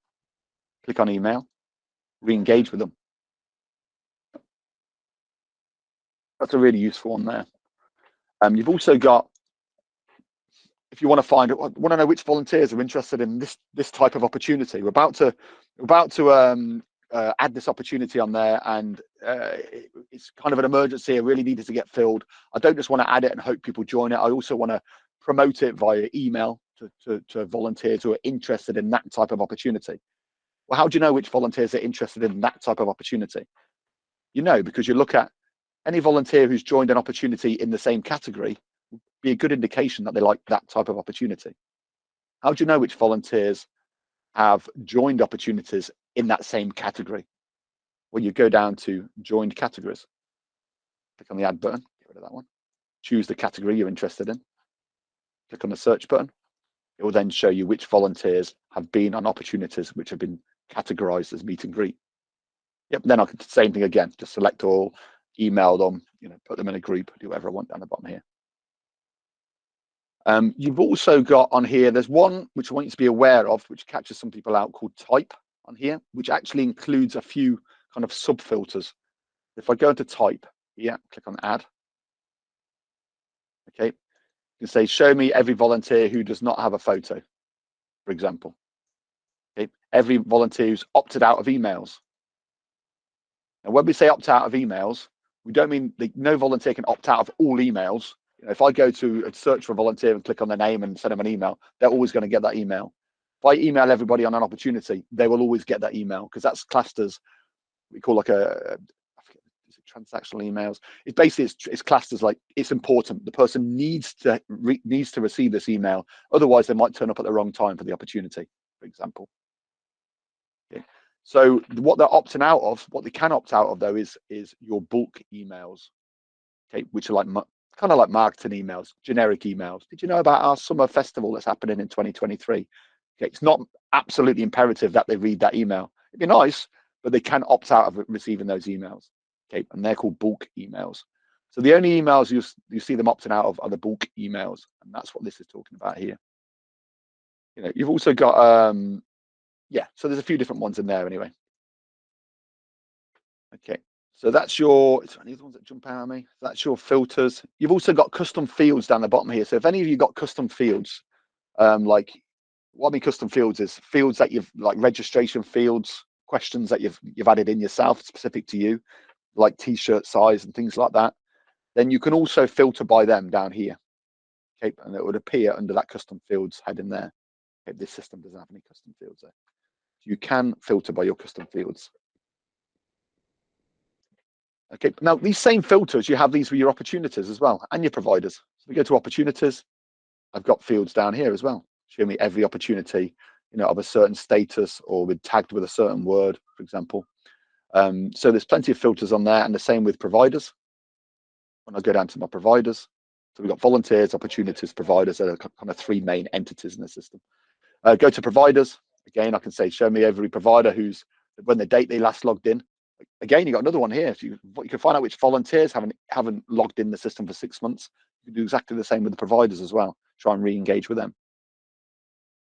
click on email, re-engage with them. That's a really useful one there. You've also got, if you want to know which volunteers are interested in this type of opportunity, we're about to add this opportunity on there, and it's kind of an emergency. It really needed to get filled. I don't just want to add it and hope people join it. I also want to promote it via email to volunteers who are interested in that type of opportunity. Well, how do you know which volunteers are interested in that type of opportunity? You know, because you look at any volunteer who's joined an opportunity in the same category, be a good indication that they like that type of opportunity. How do you know which volunteers have joined opportunities in that same category? Well, you go down to joined categories, click on the add button, get rid of that one, choose the category you're interested in, click on the search button. It will then show you which volunteers have been on opportunities which have been categorized as meet and greet. Yep, then I can, same thing again, just select all, email them, put them in a group, do whatever I want down the bottom here. You've also got on here, there's one which I want you to be aware of, which catches some people out, called type on here, which actually includes a few kind of sub filters. If I go into type, click on add. Okay, you can say, show me every volunteer who does not have a photo, for example. Okay, every volunteer who's opted out of emails. And when we say opt out of emails, we don't mean no volunteer can opt out of all emails. If I go to search for a volunteer and click on their name and send them an email, they're always going to get that email. If I email everybody on an opportunity, they will always get that email, because that's classed as, we call like transactional emails. It's basically, it's classed as like, it's important. The person needs to receive this email. Otherwise, they might turn up at the wrong time for the opportunity, for example. Okay. So what they're opting out of, what they can opt out of though, is your bulk emails, okay, which are like kind of like marketing emails, generic emails. Did you know about our summer festival that's happening in 2023? Okay, it's not absolutely imperative that they read that email. It'd be nice, but they can opt out of receiving those emails. Okay, and they're called bulk emails. So the only emails you see them opting out of are the bulk emails, and that's what this is talking about here. You've also got so there's a few different ones in there anyway. Okay, so that's your, is there any other ones that jump out at me? That's your filters. You've also got custom fields down the bottom here. So if any of you got custom fields, like what I mean custom fields is fields that you've, like registration fields, questions that you've added in yourself, specific to you, like t-shirt size and things like that, then you can also filter by them down here. Okay, and it would appear under that custom fields heading there. Okay, this system doesn't have any custom fields there. You can filter by your custom fields. Okay, now these same filters, you have these with your opportunities as well, and your providers. So we go to opportunities, I've got fields down here as well. Show me every opportunity, of a certain status or with tagged with a certain word, for example. So there's plenty of filters on there, and the same with providers. When I go down to my providers, so we've got volunteers, opportunities, providers. Are kind of three main entities in the system. Go to providers. Again, I can say, show me every provider who's, when the date they last logged in. Again, you got another one here. So you can find out which volunteers haven't logged in the system for 6 months. You can do exactly the same with the providers as well. Try and re-engage with them.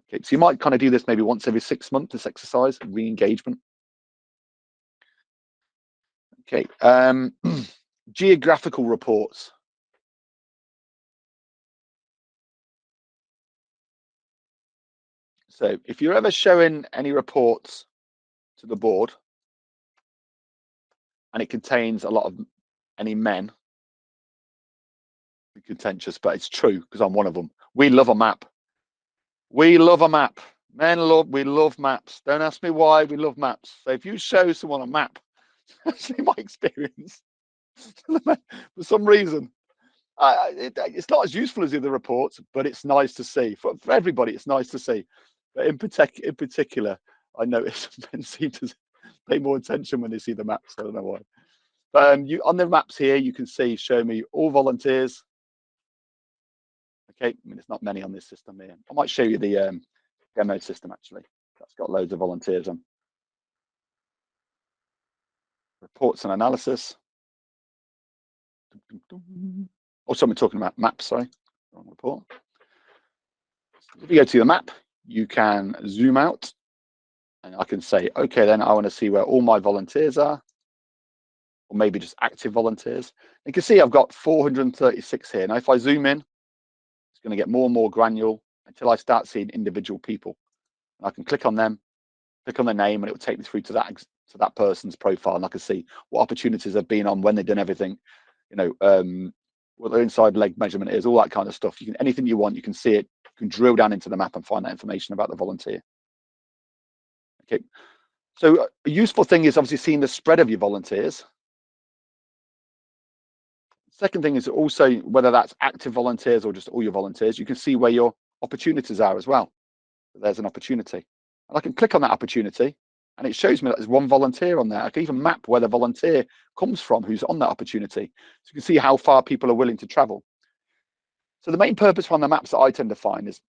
Okay, so you might kind of do this maybe once every 6 months, this exercise, re-engagement. Okay, geographical reports. So if you're ever showing any reports to the board and it contains a lot of any men, be contentious, but it's true because I'm one of them. We love a map. We love a map. We love maps. Don't ask me why, we love maps. So if you show someone a map, actually my experience, for some reason, it's not as useful as the other reports, but it's nice to see. For everybody, it's nice to see. But in particular, I notice men seem to pay more attention when they see the maps. I don't know why. But on the maps here, you can see, show me all volunteers. Okay, I mean, it's not many on this system here. I might show you the demo system actually. That's got loads of volunteers on. Reports and analysis. Oh, someone talking about maps, sorry. Wrong report. If you go to the map, you can zoom out and I can say, okay, then I want to see where all my volunteers are, or maybe just active volunteers. You can see I've got 436 here. Now, if I zoom in, it's going to get more and more granular until I start seeing individual people. And I can click on them, click on their name, and it will take me through to that person's profile, and I can see what opportunities they've been on, when they've done everything, you know, what their inside leg measurement is, all that kind of stuff. You can, anything you want, you can see it. You can drill down into the map and find that information about the volunteer. Okay, so a useful thing is obviously seeing the spread of your volunteers. Second thing is also whether that's active volunteers or just all your volunteers, you can see where your opportunities are as well. There's an opportunity. And I can click on that opportunity and it shows me that there's one volunteer on there. I can even map where the volunteer comes from, who's on that opportunity. So you can see how far people are willing to travel. So the main purpose from the maps that I tend to find is,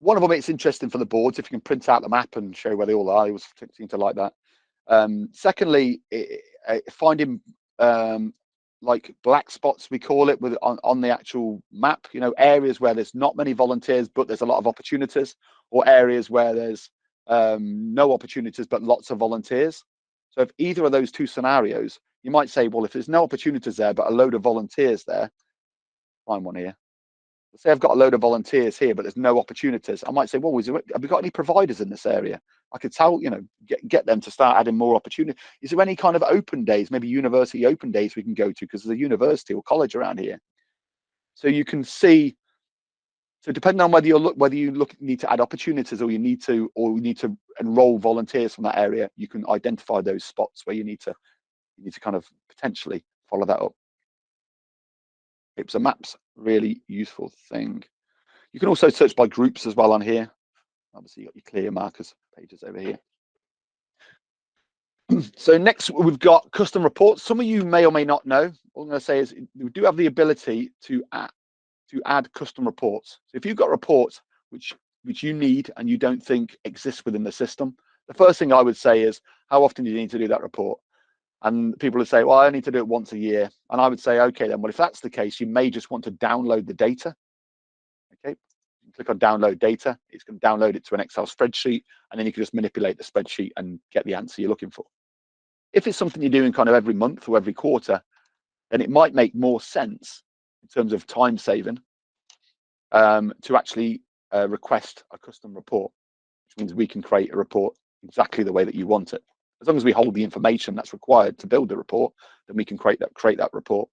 one of them, it's interesting for the boards, if you can print out the map and show where they all are. I always seem to like that. Secondly, finding like black spots, we call it, with on the actual map, you know, areas where there's not many volunteers but there's a lot of opportunities, or areas where there's no opportunities but lots of volunteers. So if either of those two scenarios, you might say, well, if there's no opportunities there but a load of volunteers there, find one here. Let's say I've got a load of volunteers here but there's no opportunities. I might say, well, have we got any providers in this area? I could tell, you know, get them to start adding more opportunity. Is there any kind of open days, maybe university open days we can go to because there's a university or college around here? So you can see. So depending on whether you need to add opportunities, or you need to enroll volunteers from that area, you can identify those spots where you need to kind of potentially follow that up. It's a maps really useful thing. You can also search by groups as well on here. Obviously, you've got your clear markers pages over here. So next, we've got custom reports. Some of you may or may not know. All I'm going to say is we do have the ability to add custom reports. So if you've got reports which you need and you don't think exist within the system, the first thing I would say is, how often do you need to do that report? And people would say, well, I need to do it once a year. And I would say, okay, then, well, if that's the case, you may just want to download the data. Okay, you click on download data. It's going to download it to an Excel spreadsheet, and then you can just manipulate the spreadsheet and get the answer you're looking for. If it's something you're doing kind of every month or every quarter, then it might make more sense in terms of time saving to actually request a custom report, which means we can create a report exactly the way that you want it. As long as we hold the information that's required to build the report, then we can create that report.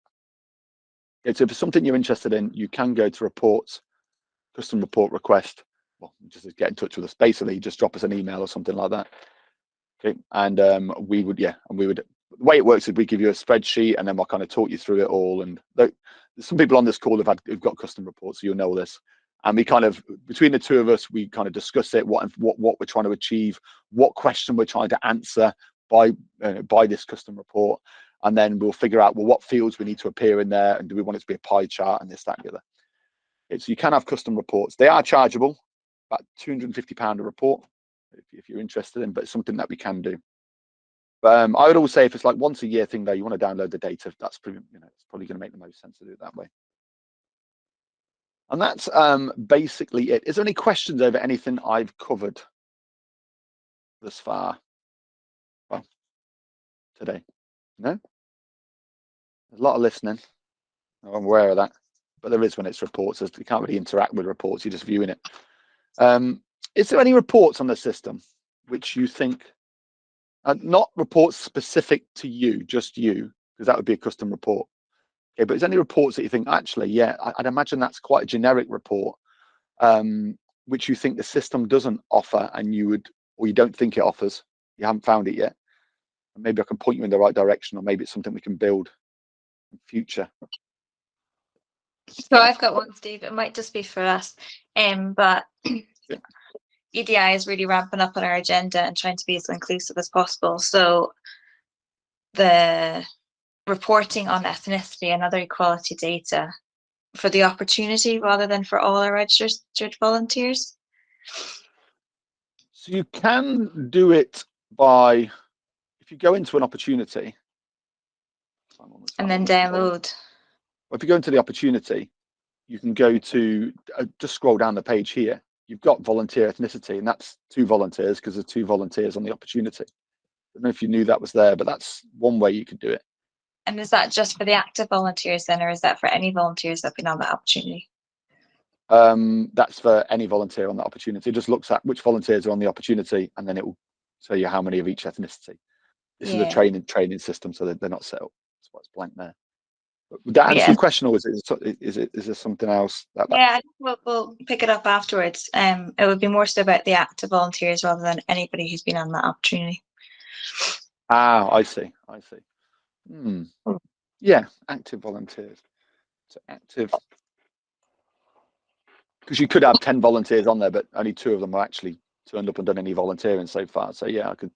Okay, so if it's something you're interested in, you can go to reports, custom report request. Well, just get in touch with us. Basically, just drop us an email or something like that. Okay, and we would, the way it works is we give you a spreadsheet, and then we'll kind of talk you through it all. And some people on this call have got custom reports, so you'll know this. And we kind of, between the two of us, we kind of discuss it, what we're trying to achieve, what question we're trying to answer by this custom report, and then we'll figure out, well, what fields we need to appear in there, and do we want it to be a pie chart and this, that, and the other. So you can have custom reports. They are chargeable, about £250 a report, if you're interested in, but it's something that we can do. But I would always say, if it's like once a year thing, though, you want to download the data, that's pretty, it's probably going to make the most sense to do it that way. And that's basically it. Is there any questions over anything I've covered thus far? Well, today? No? There's a lot of listening. I'm aware of that. But there is when it's reports. You can't really interact with reports. You're just viewing it. Is there any reports on the system which you think, not reports specific to you, just you, because that would be a custom report. Okay, but is there any reports that you think, actually, yeah, I'd imagine that's quite a generic report, which you think the system doesn't offer, and you don't think it offers, you haven't found it yet, and maybe I can point you in the right direction, or maybe it's something we can build in future. So I've got one, Steve. It might just be for us, but Yeah. EDI is really ramping up on our agenda and trying to be as inclusive as possible. So the reporting on ethnicity and other equality data for the opportunity rather than for all our registered volunteers. So you can do it by, if you go into an opportunity. And then download. If you go into the opportunity, you can go to, just scroll down the page here. You've got volunteer ethnicity, and that's 2 volunteers because there's 2 volunteers on the opportunity. I don't know if you knew that was there, but that's one way you could do it. And is that just for the active volunteers then, or is that for any volunteers that have been on that opportunity? That's for any volunteer on that opportunity. It just looks at which volunteers are on the opportunity, and then it will tell you how many of each ethnicity. This is a training system, so they're not set up. That's why it's blank there. But would that answer your question, or is there something else? Yeah, we'll pick it up afterwards. It would be more so about the active volunteers rather than anybody who's been on that opportunity. Ah, I see. Yeah, active volunteers. So active, because you could have 10 volunteers on there, but only 2 of them are actually turned up and done any volunteering so far. So yeah, I could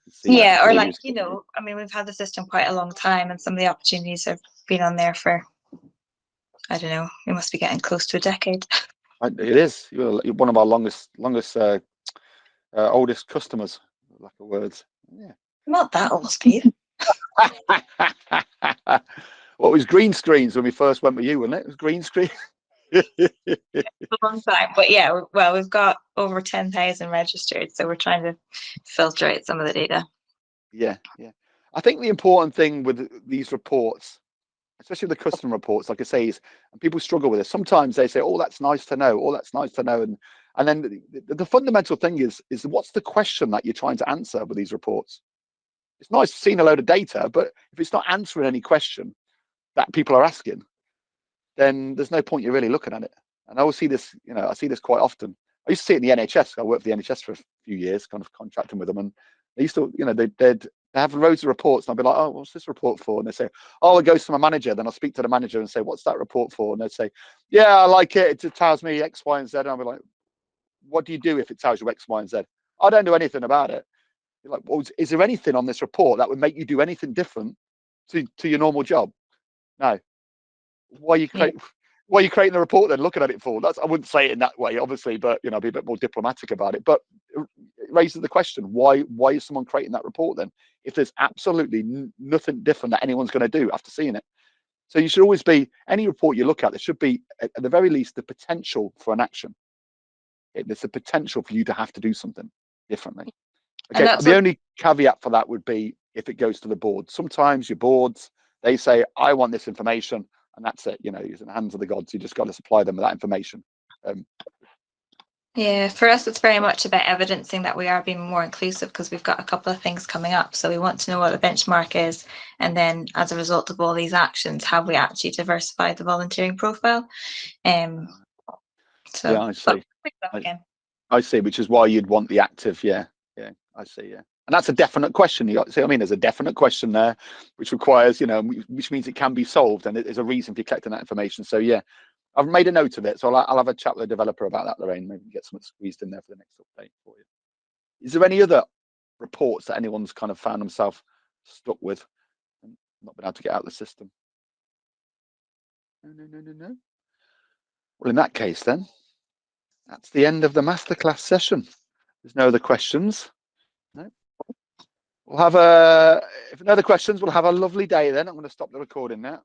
see. Yeah, or like, you know, I mean, we've had the system quite a long time, and some of the opportunities have been on there for, I don't know, we must be getting close to a decade. It is. You're one of our longest, oldest customers. Lack of words. Yeah. Not that old, Steve. Well, it was green screens when we first went with you, wasn't it? It was green screen. A long time, but yeah, well, we've got over 10,000 registered, so we're trying to filter out some of the data. Yeah. I think the important thing with these reports, especially the custom reports, like I say, is, and people struggle with it. Sometimes they say, "Oh, that's nice to know. Oh, that's nice to know," and then the fundamental thing is what's the question that you're trying to answer with these reports? It's nice seeing a load of data, but if it's not answering any question that people are asking, then there's no point you're really looking at it. And I will see this, I see this quite often. I used to see it in the NHS. I worked for the NHS for a few years, kind of contracting with them, and they used to, they'd have loads of reports, and I'd be like, "Oh, what's this report for?" And they say, "Oh, it goes to my manager." Then I'll speak to the manager and say, "What's that report for?" And they'd say, "Yeah, I like it. It tells me X, Y, and Z." And I'll be like, "What do you do if it tells you X, Y, and Z?" "I don't do anything about it." You're like, "Well, is there anything on this report that would make you do anything different to your normal job?" No. Why are you creating the report then, looking at it for? I wouldn't say it in that way, obviously, but be a bit more diplomatic about it. But it raises the question, why is someone creating that report then, if there's absolutely nothing different that anyone's going to do after seeing it? So you should always be, any report you look at, there should be at the very least the potential for an action. There's the potential for you to have to do something differently. Okay, the only caveat for that would be if it goes to the board. Sometimes your boards, they say, "I want this information," and that's it. It's in the hands of the gods. You just got to supply them with that information. Yeah, for us, it's very much about evidencing that we are being more inclusive, because we've got a couple of things coming up. So we want to know what the benchmark is, and then as a result of all these actions, have we actually diversified the volunteering profile? So yeah, I see. I see, which is why you'd want the active. Yeah, I see. Yeah. And that's a definite question. You see what I mean? There's a definite question there, which requires, which means it can be solved, and there's a reason for collecting that information. So yeah, I've made a note of it. So I'll have a chat with the developer about that, Lorraine. Maybe get something squeezed in there for the next update for you. Is there any other reports that anyone's kind of found themselves stuck with and not been able to get out of the system? No. Well, in that case, then that's the end of the masterclass session. There's no other questions. No. We'll have if no other questions, we'll have a lovely day then. I'm going to stop the recording now.